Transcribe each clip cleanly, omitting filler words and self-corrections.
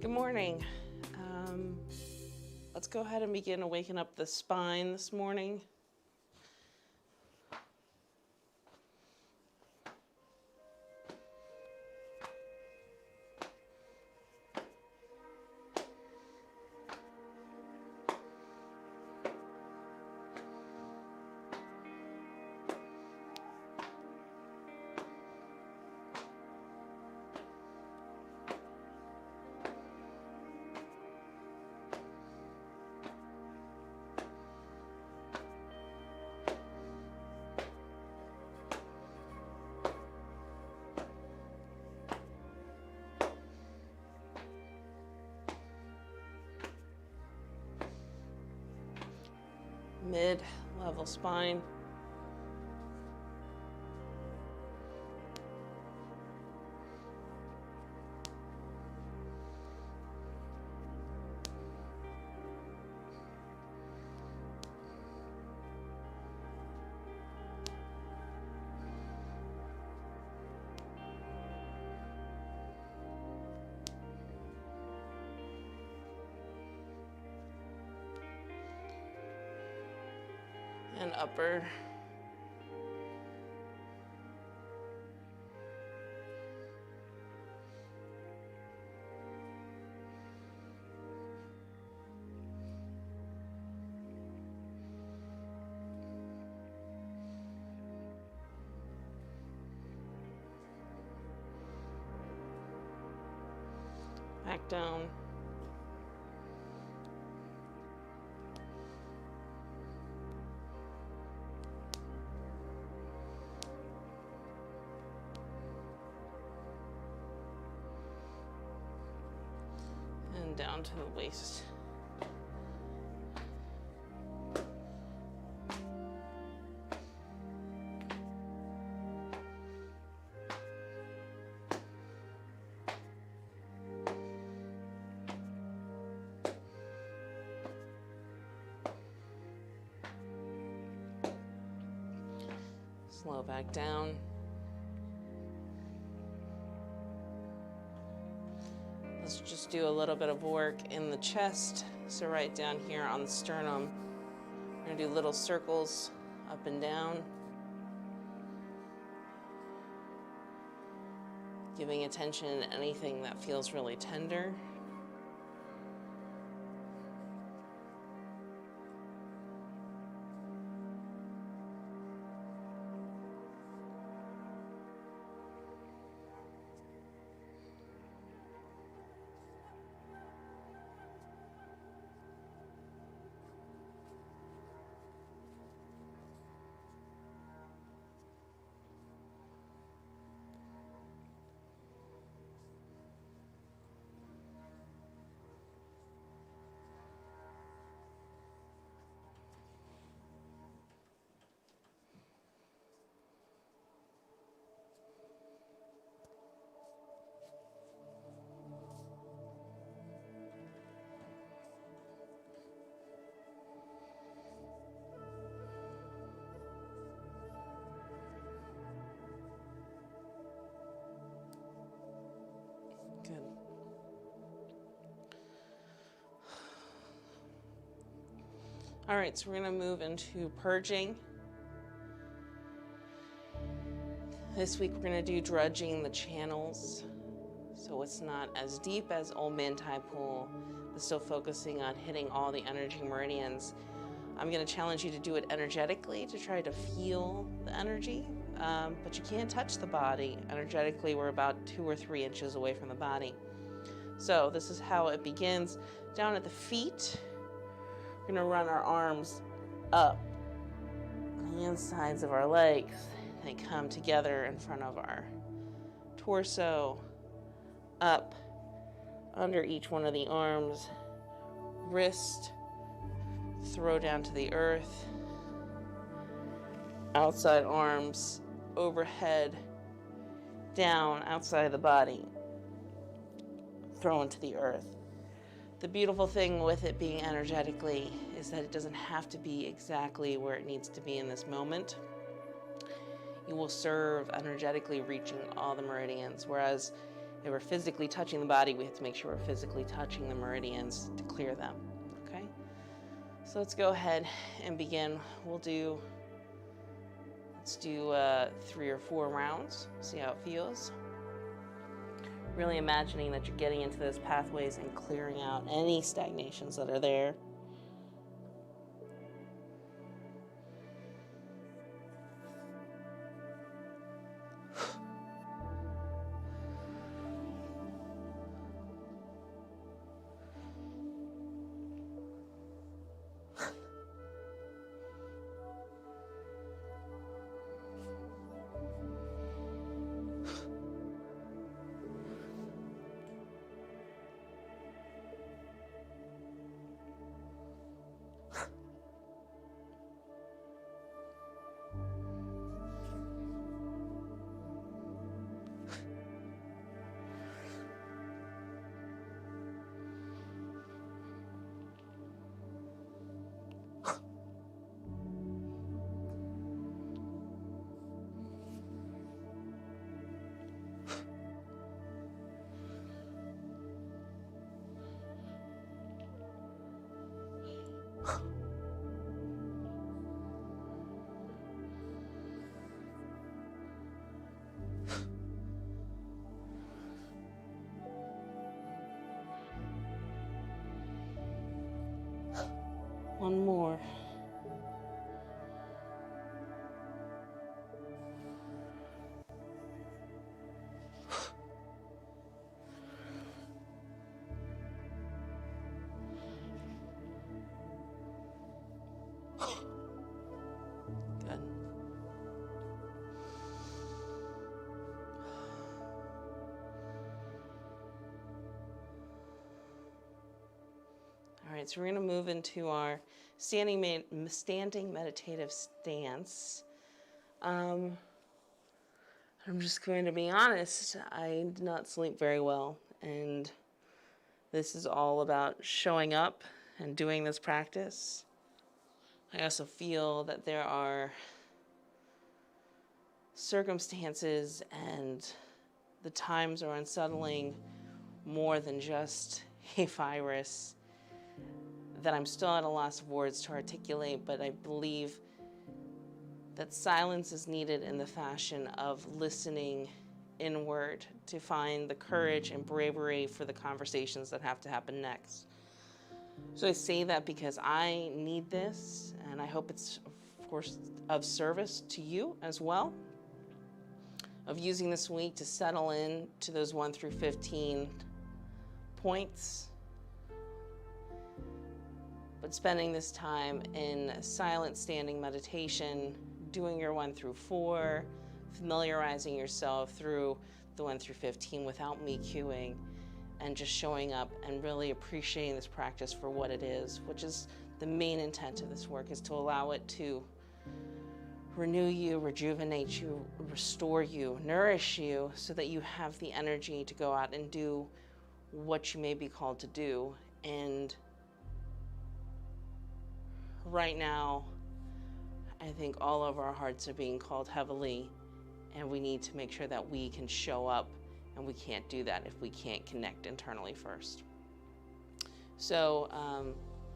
Good morning. Let's go ahead and begin to waken up the spine this morning. Mid-level spine. And upper. Back down. And down to the waist. Slow back down. Let's just do a little bit of work in the chest. So right down here on the sternum, we're gonna do little circles up and down. Giving attention to anything that feels really tender. Good. All right, so we're gonna move into purging. This week we're gonna do drudging the channels. So it's not as deep as Old Man Tai Pool, but still focusing on hitting all the energy meridians. I'm gonna challenge you to do it energetically to try to feel the energy, but you can't touch the body. Energetically, we're about 2 or 3 inches away from the body. So this is how it begins. Down at the feet, we're gonna run our arms up on the insides of our legs. They come together in front of our torso, up under each one of the arms, wrist, throw down to the earth, outside arms, overhead, down, outside the body, throw into the earth. The beautiful thing with it being energetically is that it doesn't have to be exactly where it needs to be in this moment. You will serve energetically reaching all the meridians, whereas if we're physically touching the body, we have to make sure we're physically touching the meridians to clear them, okay? So let's go ahead and begin. Let's do 3 or 4 rounds, see how it feels. Really imagining that you're getting into those pathways and clearing out any stagnations that are there. One more. Good. All right, so we're going to move into our standing meditative stance. I'm just going to be honest, I did not sleep very well, and this is all about showing up and doing this practice. I also feel that there are circumstances and the times are unsettling more than just a virus that I'm still at a loss of words to articulate, but I believe that silence is needed in the fashion of listening inward to find the courage and bravery for the conversations that have to happen next. So I say that because I need this, and I hope it's, of course, of service to you as well, of using this week to settle in to those 1 through 15 points, but spending this time in silent standing meditation, doing your 1 through 4, familiarizing yourself through the 1 through 15 without me cueing, and just showing up and really appreciating this practice for what it is, which is the main intent of this work, is to allow it to renew you, rejuvenate you, restore you, nourish you, so that you have the energy to go out and do what you may be called to do. And right now, I think all of our hearts are being called heavily, and we need to make sure that we can show up, and we can't do that if we can't connect internally first. So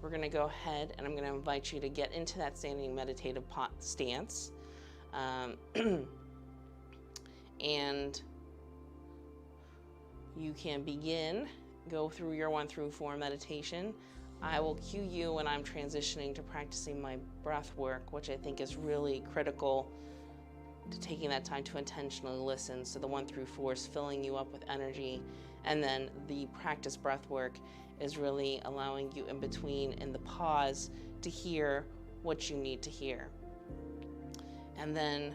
we're going to go ahead, and I'm going to invite you to get into that standing meditative stance. And you can go through your 1 through 4 meditation. I will cue you when I'm transitioning to practicing my breath work, which I think is really critical to taking that time to intentionally listen. So the 1 through 4 is filling you up with energy, and then the practice breath work is really allowing you in between, in the pause, to hear what you need to hear. And then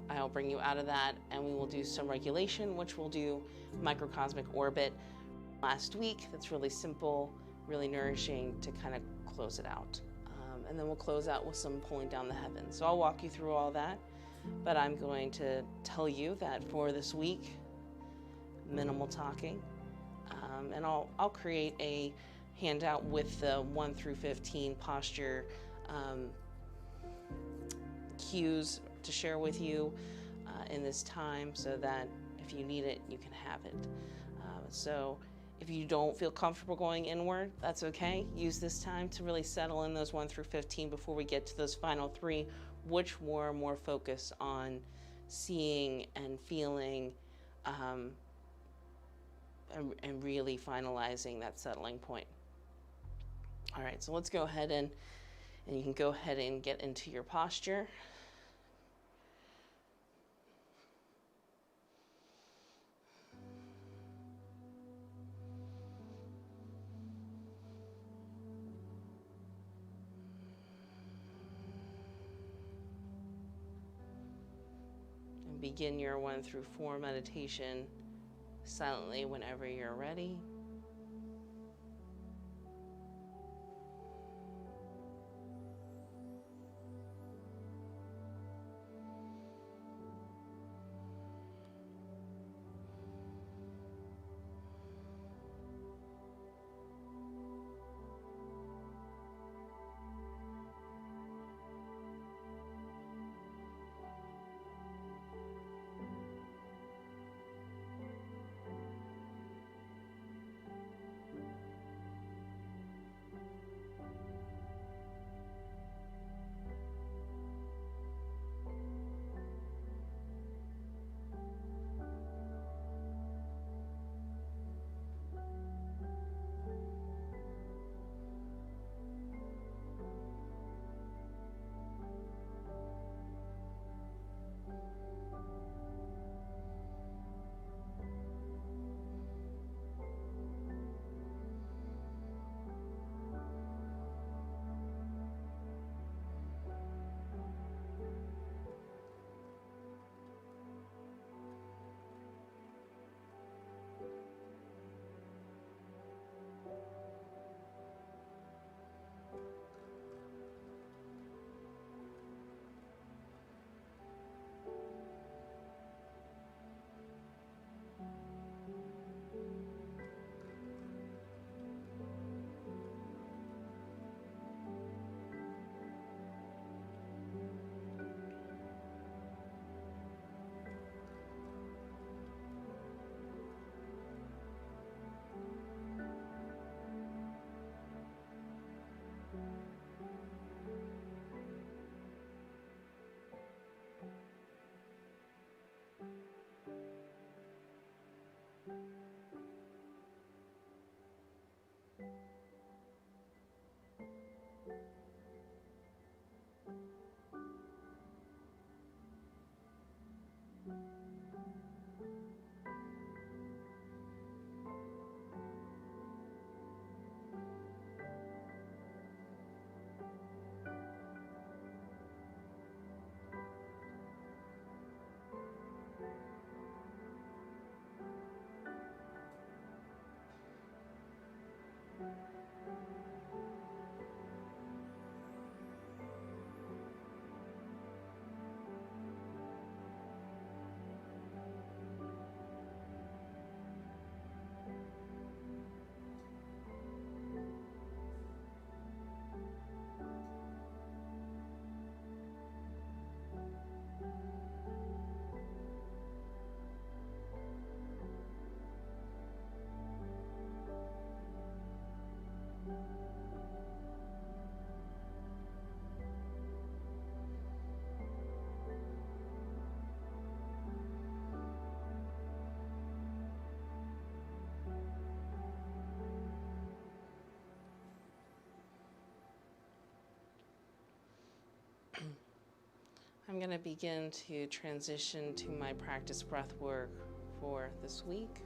I'll bring you out of that, and we will do some regulation, which we'll do microcosmic orbit last week. That's really simple, really nourishing to kind of close it out. And then we'll close out with some pulling down the heavens. So I'll walk you through all that, but I'm going to tell you that for this week, minimal talking. And I'll create a handout with the 1 through 15 posture cues to share with you in this time, so that If you need it, you can have it. So if you don't feel comfortable going inward, that's okay. Use this time to really settle in those 1 through 15 before we get to those final 3, which were more focused on seeing and feeling, and really finalizing that settling point. All right, so let's go ahead and you can go ahead and get into your posture. And begin your 1 through 4 meditation silently whenever you're ready. I'm going to begin to transition to my practice breath work for this week.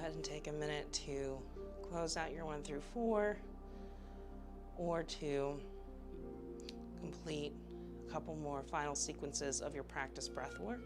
ahead and take a minute to close out your 1 through 4, or to complete a couple more final sequences of your practice breath work.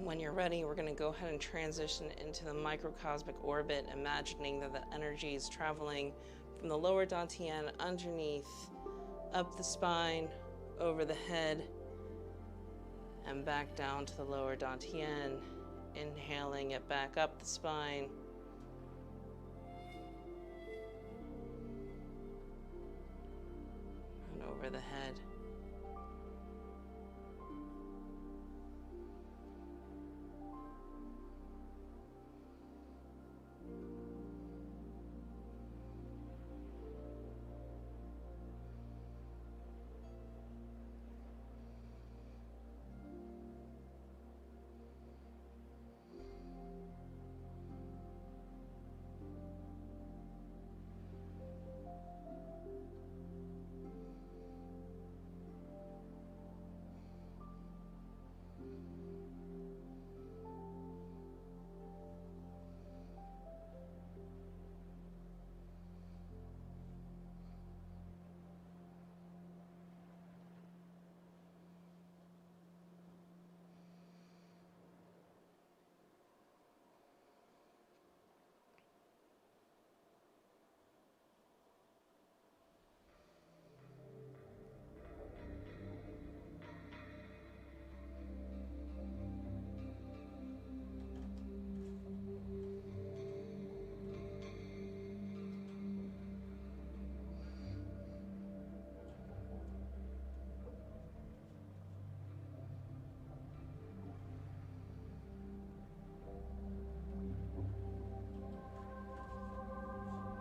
When you're ready, we're going to go ahead and transition into the microcosmic orbit, imagining that the energy is traveling from the lower dantian underneath, up the spine, over the head, and back down to the lower dantian. Inhaling it back up the spine. And over the head.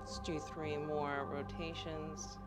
Let's do 3 more rotations.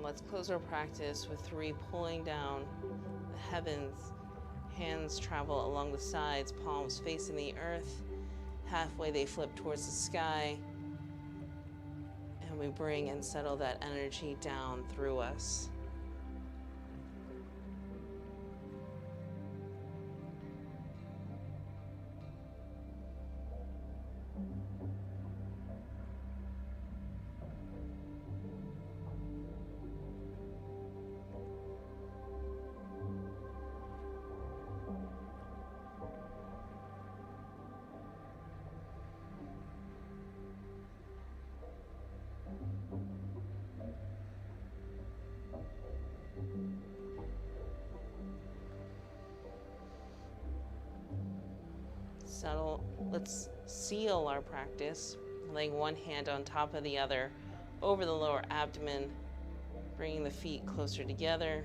Let's close our practice with 3 pulling down the heavens. Hands travel along the sides, palms facing the earth. Halfway they flip towards the sky. And we bring and settle that energy down through us. Settle. Let's seal our practice, laying one hand on top of the other over the lower abdomen, bringing the feet closer together.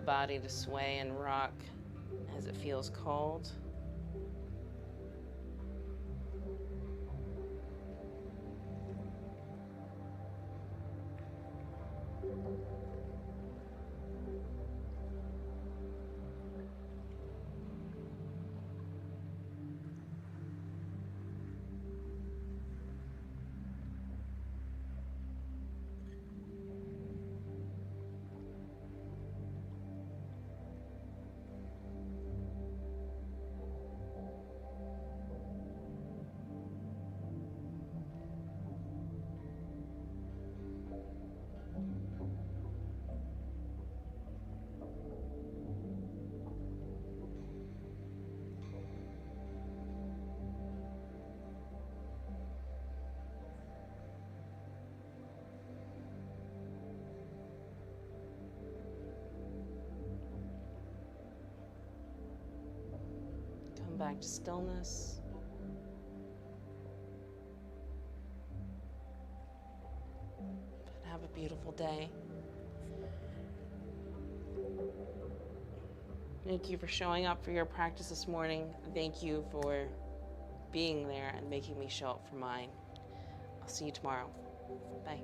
body to sway and rock as it feels called. Come back to stillness. And have a beautiful day. Thank you for showing up for your practice this morning. Thank you for being there and making me show up for mine. I'll see you tomorrow. Bye.